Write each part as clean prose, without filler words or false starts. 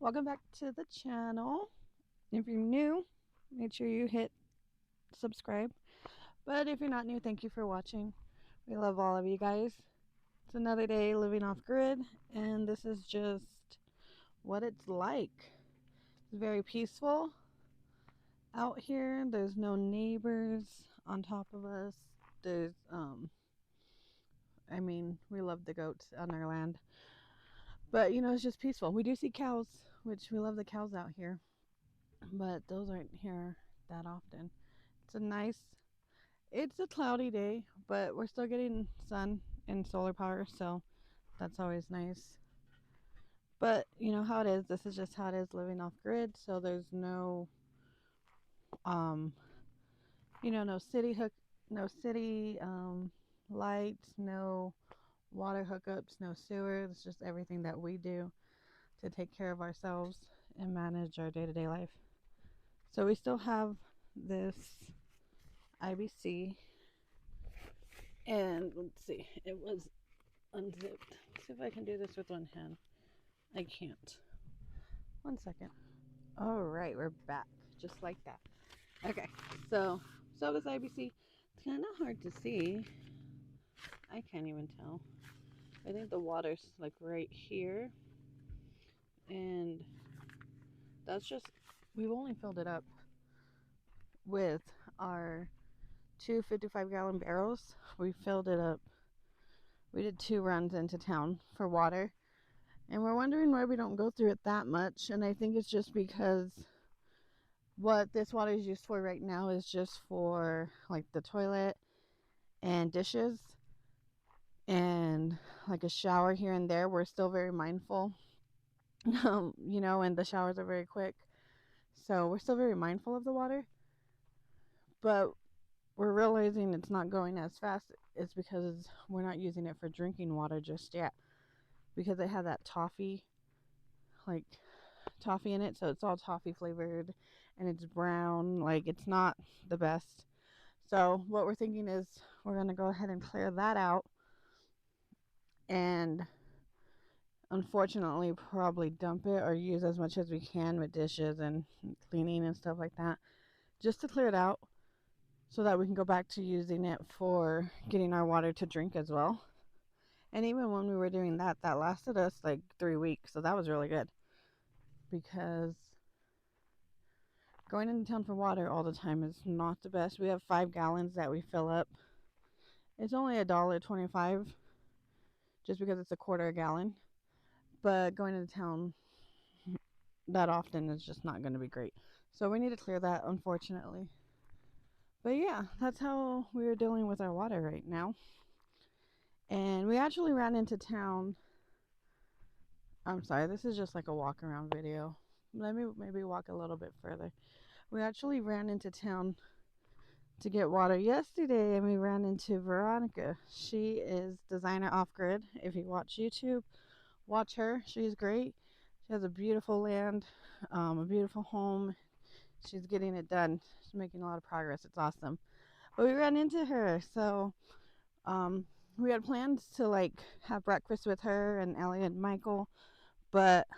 Welcome back to the channel. If you're new, make sure you hit subscribe. But if you're not new, thank you for watching. We love all of you guys. It's another day living off grid, and this is just what it's like. It's very peaceful out here. There's no neighbors on top of us. There's we love the goats on our land. But it's just peaceful. We do see cows, which we love the cows out here. But those aren't here that often. It's a cloudy day, but we're still getting sun and solar power, so that's always nice. But you know how it is. This is just how it is living off grid. So there's no, um, no city lights, no water hookups, no sewer. It's just everything that we do to take care of ourselves and manage our day-to-day life. So we still have this IBC, and let's see, it was unzipped. Let's see if I can do this with one hand. I can't. One second. All right, we're back, just like that. Okay, so this IBC, it's kind of hard to see. I can't even tell. I think the water's like right here, and that's just, we've only filled it up with our two 55-gallon barrels. We filled it up. We did 2 runs into town for water, and we're wondering why we don't go through it that much. And I think it's just because what this water is used for right now is just for like the toilet and dishes and like a shower here and there. We're still very mindful, and the showers are very quick. So we're still very mindful of the water, but we're realizing it's not going as fast. It's because we're not using it for drinking water just yet, because it had that like toffee in it, so it's all toffee flavored and it's brown. Like, it's not the best. So what we're thinking is we're going to go ahead and clear that out, and unfortunately probably dump it or use as much as we can with dishes and cleaning and stuff like that, just to clear it out so that we can go back to using it for getting our water to drink as well. And even when we were doing that, that lasted us like 3 weeks, so that was really good, because going into town for water all the time is not the best. We have 5 gallons that we fill up. It's only $1.25 just because it's a quarter a gallon. But going into town that often is just not going to be great. So we need to clear that, unfortunately. But yeah, that's how we're dealing with our water right now. And we actually ran into town. I'm sorry, this is just like a walk around video. Let me maybe walk a little bit further. We actually ran into town to get water yesterday, and we ran into Veronica. She is designer off grid. If you watch YouTube, watch her. She's great. She has a beautiful land, a beautiful home. She's getting it done. She's making a lot of progress. It's awesome. But we ran into her, so we had plans to like have breakfast with her and Ellie and Michael, but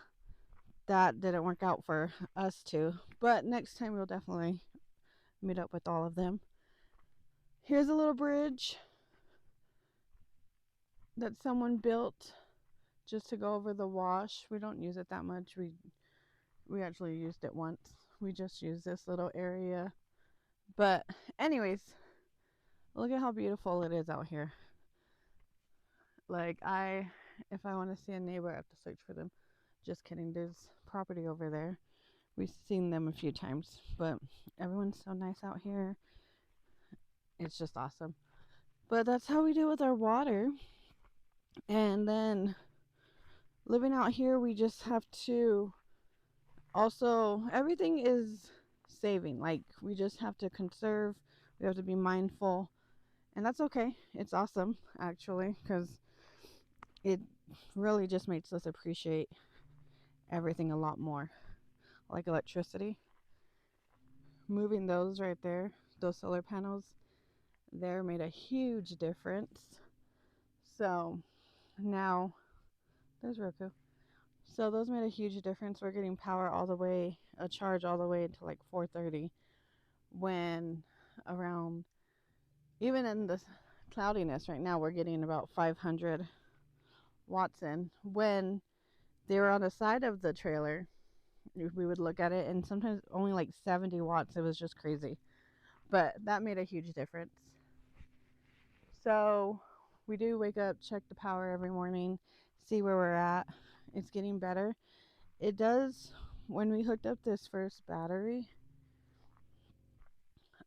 that didn't work out for us two. But next time we'll definitely meet up with all of them. Here's a little bridge that someone built just to go over the wash. We don't use it that much. We actually used it once. We just use this little area. But anyways, look at how beautiful it is out here. Like, if I want to see a neighbor, I have to search for them. Just kidding. There's property over there. We've seen them a few times, but everyone's so nice out here. It's just awesome. But that's how we do with our water. And then living out here, we just have to also, everything is saving. Like, we just have to conserve. We have to be mindful. And that's okay. It's awesome, actually, because it really just makes us appreciate everything a lot more. Like electricity. Moving those right there, those solar panels, there made a huge difference. So now, there's Roku. So those made a huge difference. We're getting power all the way, a charge all the way until like 4:30, when around, even in the cloudiness right now, we're getting about 500 watts in. When they were on the side of the trailer, we would look at it and sometimes only like 70 watts. It was just crazy. But that made a huge difference. So we do wake up, check the power every morning, see where we're at. It's getting better. It does, when we hooked up this first battery,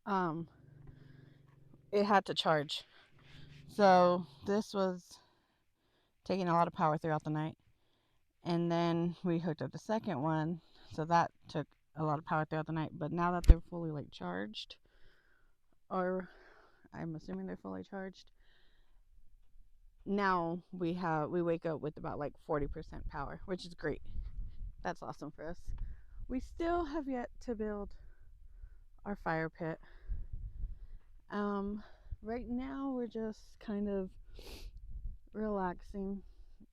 um, it had to charge. So this was taking a lot of power throughout the night. And then we hooked up the second one, so that took a lot of power throughout the night. But now that they're fully like charged, or I'm assuming they're fully charged, now we wake up with about like 40% power, which is great. That's awesome for us. We still have yet to build our fire pit. Right now we're just kind of relaxing,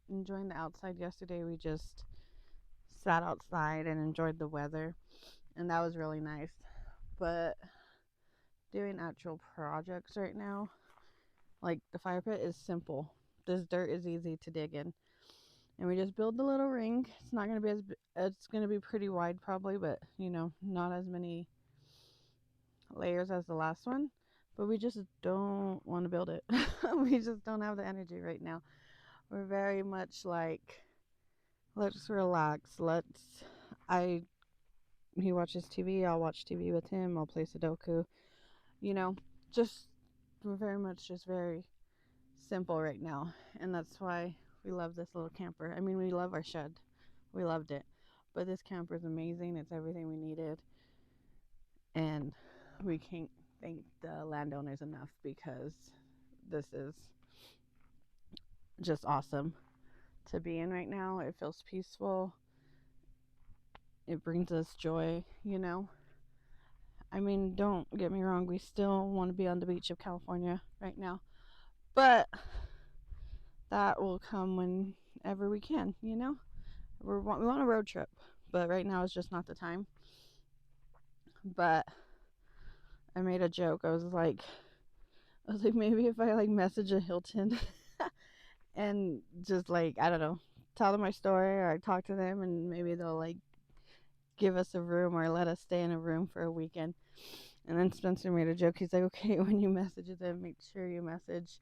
enjoying the outside. Yesterday we just sat outside and enjoyed the weather, and that was really nice. But doing actual projects right now, like the fire pit, is simple. This dirt is easy to dig in, and we just build the little ring. It's not going to be it's going to be pretty wide probably, but not as many layers as the last one. But we just don't want to build it. We just don't have the energy right now. We're very much like, let's relax. He watches TV, I'll watch TV with him, I'll play Sudoku. Just, we're very much just very simple right now. And that's why we love this little camper. I mean, we love our shed. We loved it. But this camper is amazing. It's everything we needed. And we can't thank the landowners enough, because this is just awesome to be in right now. It feels peaceful. It brings us joy. I mean, don't get me wrong, we still want to be on the beach of California right now. But that will come whenever we can, we want a road trip, but right now is just not the time. But I made a joke. I was like, maybe if I like message a Hilton and just like, I don't know, tell them my story, or I talk to them, and maybe they'll like give us a room or let us stay in a room for a weekend. And then Spencer made a joke. He's like, okay, when you message them, make sure you message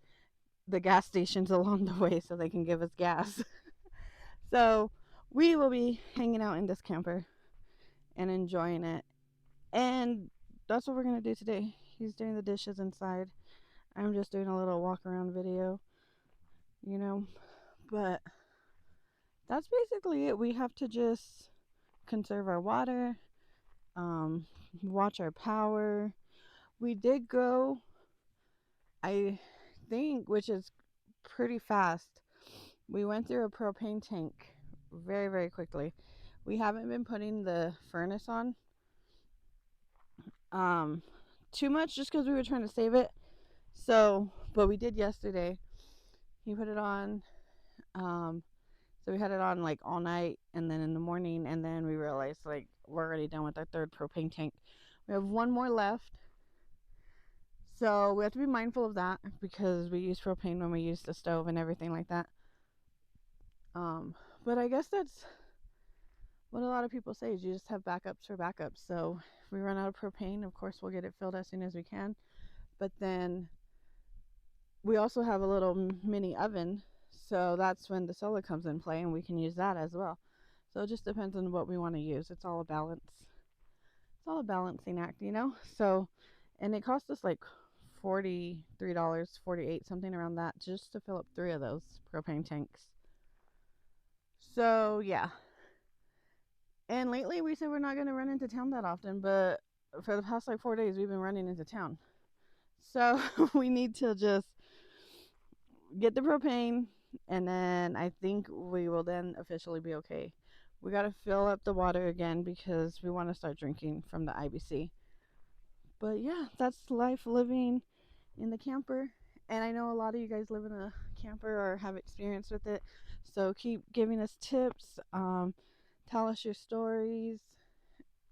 the gas stations along the way so they can give us gas. So we will be hanging out in this camper and enjoying it. And that's what we're going to do today. He's doing the dishes inside. I'm just doing a little walk around video, But that's basically it. We have to just conserve our water, watch our power. We did go, I think, which is pretty fast. We went through a propane tank very, very quickly. We haven't been putting the furnace on too much, just because we were trying to save it. So, but we did yesterday. He put it on. So we had it on like all night, and then in the morning, and then we realized like we're already done with our third propane tank. We have one more left. So we have to be mindful of that, because we use propane when we use the stove and everything like that. But I guess that's what a lot of people say, is you just have backups for backups. So if we run out of propane, of course we'll get it filled as soon as we can. But then we also have a little mini oven, so that's when the solar comes in play, and we can use that as well. So it just depends on what we want to use. It's all a balance. It's all a balancing act, So, and it cost us like $43, $48, something around that, just to fill up 3 of those propane tanks. So yeah. And lately we said we're not going to run into town that often, but for the past like 4 days we've been running into town. So we need to just get the propane, and then I think we will then officially be okay. We got to fill up the water again, because we want to start drinking from the IBC. But yeah, that's life living in the camper. And I know a lot of you guys live in a camper or have experience with it, so keep giving us tips. Tell us your stories,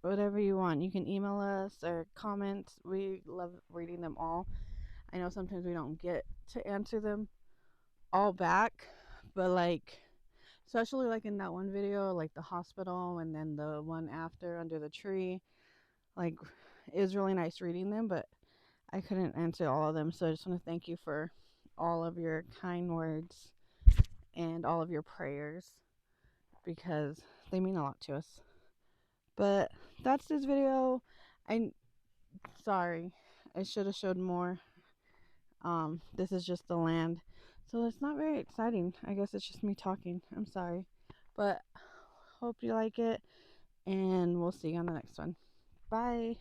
whatever you want. You can email us or comment. We love reading them all. I know sometimes we don't get to answer them all back, but like, especially like in that one video, like the hospital, and then the one after under the tree, like, it was really nice reading them, but I couldn't answer all of them. So I just want to thank you for all of your kind words and all of your prayers, because they mean a lot to us. But that's this video. I sorry, I should have showed more. This is just the land, so it's not very exciting. I guess it's just me talking. I'm sorry, but hope you like it, and we'll see you on the next one. Bye.